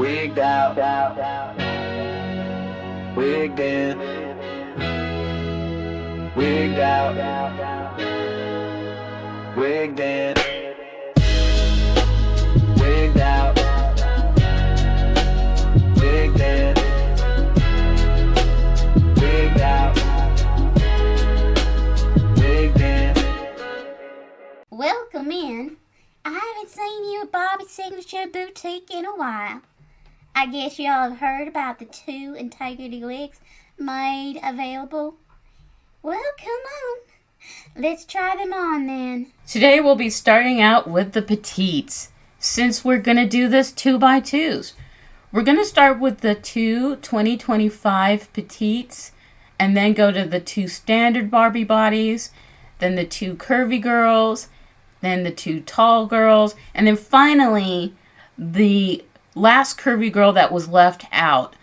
Wigged out, wigged in, wigged out, wigged in, wigged out, wigged in, wigged out, wigged in. Welcome in. I haven't seen you at Barbie's Signature Boutique in a while. I guess y'all have heard about the 2 integrity wigs made available. Well, come on. Let's try them on then. Today we'll be starting out with the petites, since we're going to do this 2x2s. We're going to start with the 2 2025 petites, and then go to the 2 standard Barbie bodies, then the 2 curvy girls, then the 2 tall girls, and then finally the last curvy girl that was left out.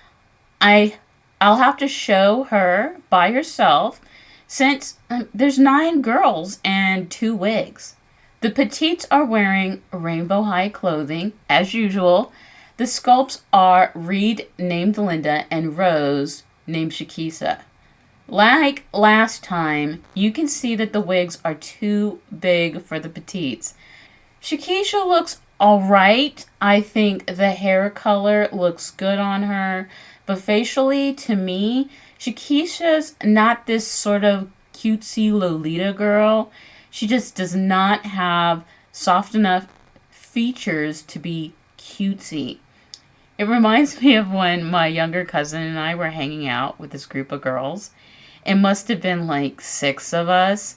I'll have to show her by herself since there's 9 girls and 2 wigs. The petites are wearing rainbow high clothing as usual. The sculpts are Reed, named Linda, and Rose, named Shakisha. Like last time, you can see that the wigs are too big for the petites. Shakisha looks alright. I think the hair color looks good on her. But facially, to me, Shakisha's not this sort of cutesy Lolita girl. She just does not have soft enough features to be cutesy. It reminds me of when my younger cousin and I were hanging out with this group of girls. It must have been like 6 of us.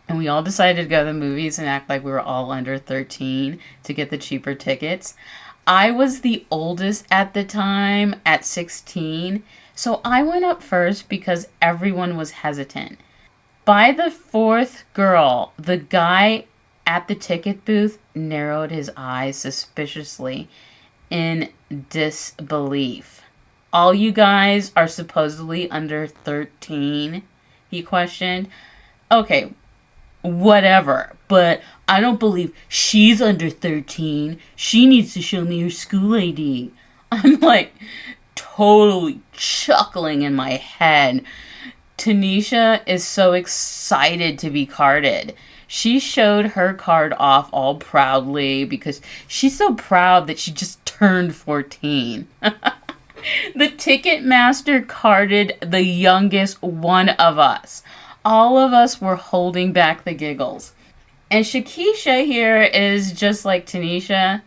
And we all decided to go to the movies and act like we were all under 13 to get the cheaper tickets. I was the oldest at the time, at 16. So I went up first because everyone was hesitant. By the 4th girl, the guy at the ticket booth narrowed his eyes suspiciously in disbelief. All you guys are supposedly under 13? He questioned. Okay, whatever, but I don't believe she's under 13. She needs to show me her school ID. I'm like totally chuckling in my head. Tanisha is so excited to be carded. She showed her card off all proudly because she's so proud that she just turned 14. The ticket master carded the youngest one of us. All of us were holding back the giggles. And Shakisha here is just like Tanisha.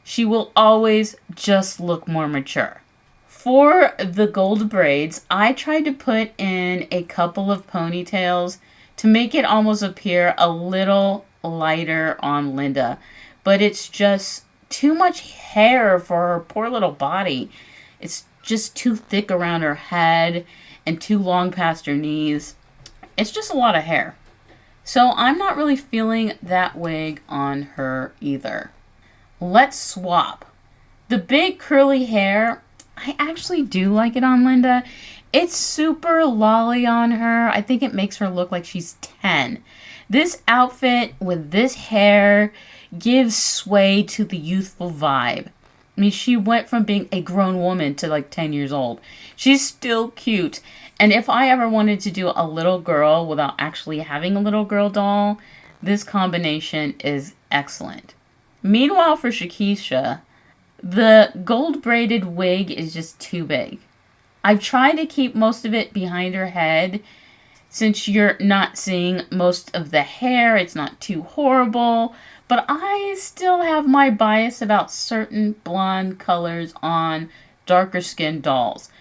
She will always just look more mature. For the gold braids, I tried to put in a couple of ponytails to make it almost appear a little lighter on Linda. But it's just too much hair for her poor little body. It's just too thick around her head and too long past her knees. It's just a lot of hair. So I'm not really feeling that wig on her either. Let's swap. The big curly hair, I actually do like it on Linda. It's super lolly on her. I think it makes her look like she's 10. This outfit with this hair gives sway to the youthful vibe. I mean, she went from being a grown woman to like 10 years old. She's still cute. And if I ever wanted to do a little girl without actually having a little girl doll, this combination is excellent. Meanwhile, for Shakisha, the gold braided wig is just too big. I've tried to keep most of it behind her head. Since you're not seeing most of the hair, it's not too horrible. But I still have my bias about certain blonde colors on darker skinned dolls.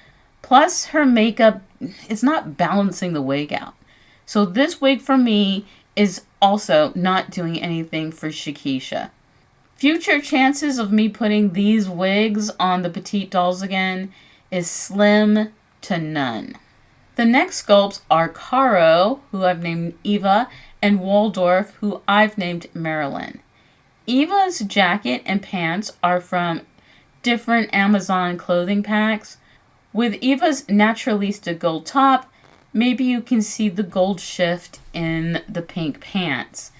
Plus, her makeup is not balancing the wig out. So this wig for me is also not doing anything for Shakisha. Future chances of me putting these wigs on the petite dolls again is slim to none. The next sculpts are Caro, who I've named Eva, and Waldorf, who I've named Marilyn. Eva's jacket and pants are from different Amazon clothing packs. With Eva's Naturalista gold top, maybe you can see the gold shift in the pink pants.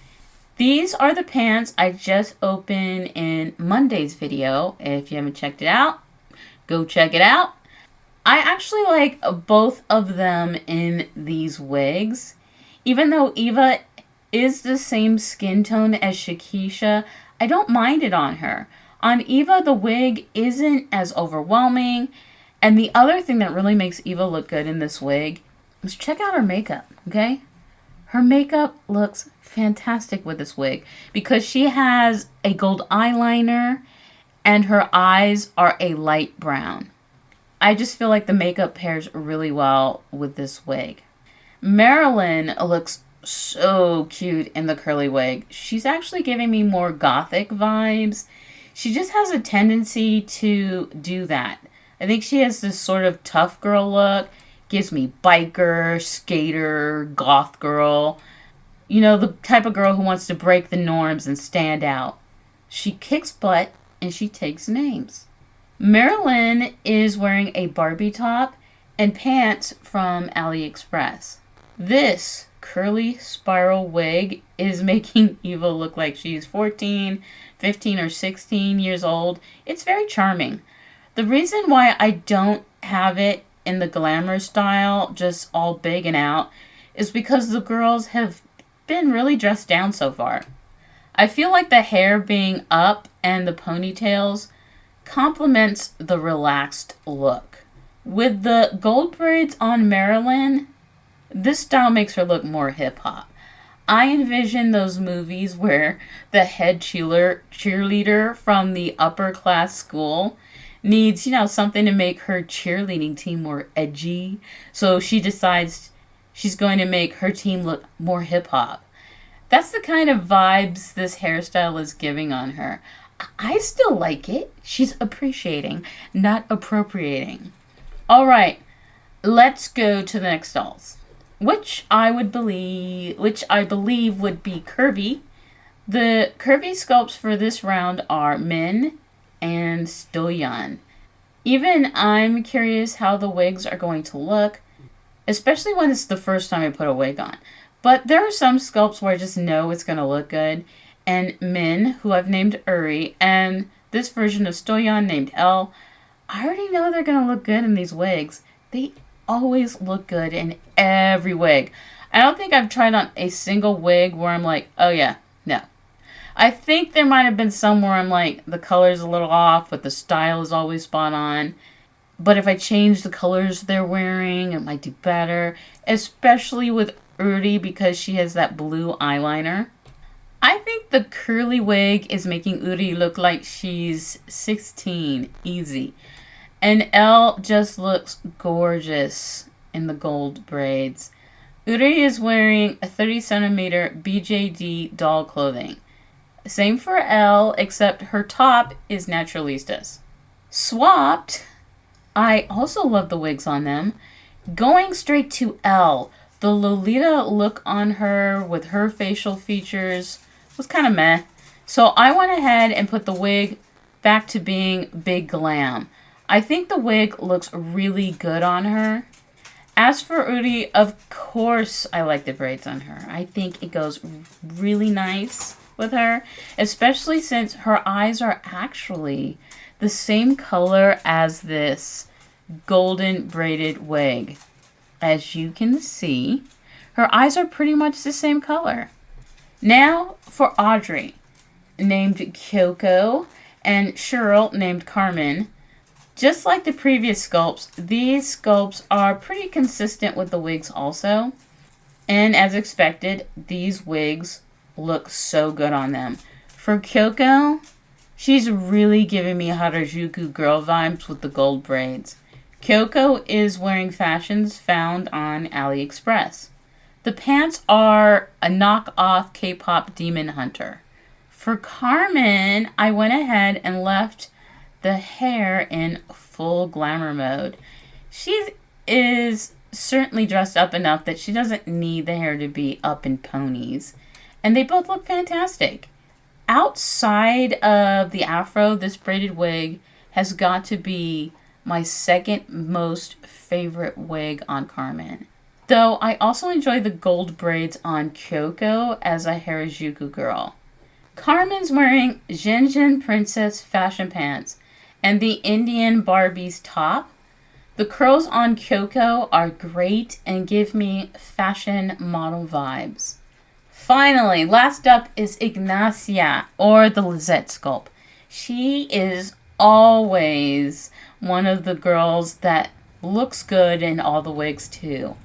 These are the pants I just opened in Monday's video. If you haven't checked it out, Go check it out. I actually like both of them in these wigs. Even though Eva is the same skin tone as Shakisha, I don't mind it on her. On Eva, the wig isn't as overwhelming. And the other thing that really makes Eva look good in this wig is check out her makeup, okay? Her makeup looks fantastic with this wig because she has a gold eyeliner and her eyes are a light brown. I just feel like the makeup pairs really well with this wig. Marilyn looks so cute in the curly wig. She's actually giving me more gothic vibes. She just has a tendency to do that. I think she has this sort of tough girl look. Gives me biker, skater, goth girl. You know, the type of girl who wants to break the norms and stand out. She kicks butt and she takes names. Marilyn is wearing a Barbie top and pants from AliExpress. This curly spiral wig is making Eva look like she's 14, 15, or 16 years old. It's very charming. The reason why I don't have it in the glamour style, just all big and out, is because the girls have been really dressed down so far. I feel like the hair being up and the ponytails complements the relaxed look. With the gold braids on Marilyn, this style makes her look more hip-hop. I envision those movies where the head cheerleader from the upper class school needs, something to make her cheerleading team more edgy. So she decides she's going to make her team look more hip-hop. That's the kind of vibes this hairstyle is giving on her. I still like it. She's appreciating, not appropriating. All right, let's go to the next dolls, which I believe would be Curvy. The Curvy sculpts for this round are Min and Stoyan. Even I'm curious how the wigs are going to look, especially when it's the first time I put a wig on. But there are some sculpts where I just know it's going to look good. And Min, who I've named Uri, and this version of Stoyan named El, I already know they're going to look good in these wigs. They always look good in every wig. I don't think I've tried on a single wig where I'm like, oh yeah, no. I think there might have been some where I'm like, the color's a little off, but the style is always spot on. But if I change the colors they're wearing, it might do better. Especially with Uri because she has that blue eyeliner. I think the curly wig is making Uri look like she's 16. Easy. And Elle just looks gorgeous in the gold braids. Uri is wearing a 30 centimeter BJD doll clothing. Same for Elle, except her top is Naturalistas. Swapped, I also love the wigs on them. Going straight to Elle, the Lolita look on her with her facial features was kind of meh. So I went ahead and put the wig back to being big glam. I think the wig looks really good on her. As for Uri, of course I like the braids on her. I think it goes really nice with her, especially since her eyes are actually the same color as this golden braided wig. As you can see, her eyes are pretty much the same color. Now for Audrey, named Kyoko, and Cheryl, named Carmen. Just like the previous sculpts, these sculpts are pretty consistent with the wigs also. And as expected, these wigs look so good on them. For Kyoko, she's really giving me Harajuku girl vibes with the gold braids. Kyoko is wearing fashions found on AliExpress. The pants are a knockoff K-pop Demon Hunter. For Carmen, I went ahead and left the hair in full glamour mode. She is certainly dressed up enough that she doesn't need the hair to be up in ponies. And they both look fantastic. Outside of the afro, this braided wig has got to be my second most favorite wig on Carmen. Though I also enjoy the gold braids on Kyoko as a Harajuku girl. Carmen's wearing Jinjin Princess fashion pants. and the Indian Barbie's top. The curls on Kyoko are great and give me fashion model vibes. Finally, last up is Ignacia, or the Lisette sculpt. She is always one of the girls that looks good in all the wigs too.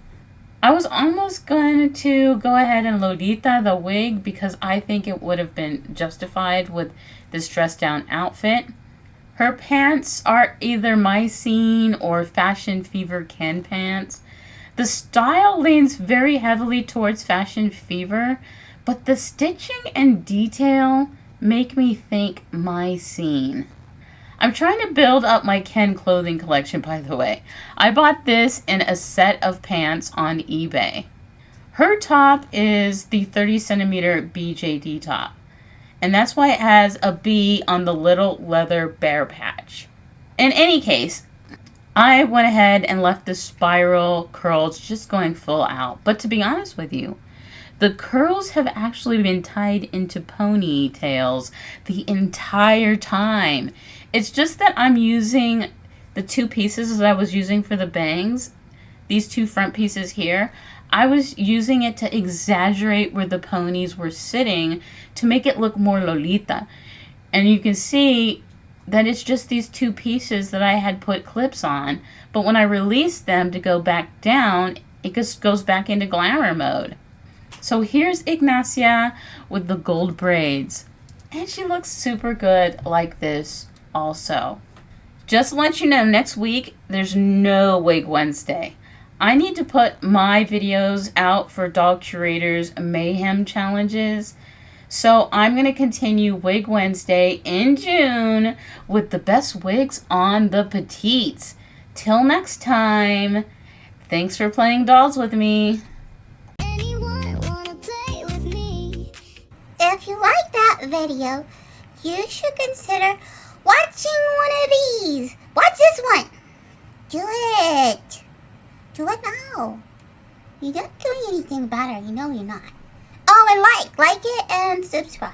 I was almost going to go ahead and Lolita the wig because I think it would have been justified with this dress down outfit. Her pants are either my scene or Fashion Fever Ken pants. The style leans very heavily towards Fashion Fever, but the stitching and detail make me think my scene. I'm trying to build up my Ken clothing collection, by the way. I bought this in a set of pants on eBay. Her top is the 30 centimeter BJD top. And that's why it has a B on the little leather bear patch. In any case, I went ahead and left the spiral curls just going full out. But to be honest with you, the curls have actually been tied into ponytails the entire time. It's just that I'm using the two pieces that I was using for the bangs, these two front pieces here. I was using it to exaggerate where the ponies were sitting to make it look more Lolita. And you can see that it's just these two pieces that I had put clips on. But when I release them to go back down, it just goes back into glamour mode. So here's Ignacia with the gold braids. And she looks super good like this also. Just to let you know, next week, there's no Wig Wednesday. I need to put my videos out for Dog Curator's Mayhem Challenges. So I'm going to continue Wig Wednesday in June with the best wigs on the petites. Till next time, thanks for playing dolls with me. If you like that video, you should consider watching one of these. Watch this one. Do it. Do it now. You're not doing anything about it. You know you're not. Oh, and like it and subscribe.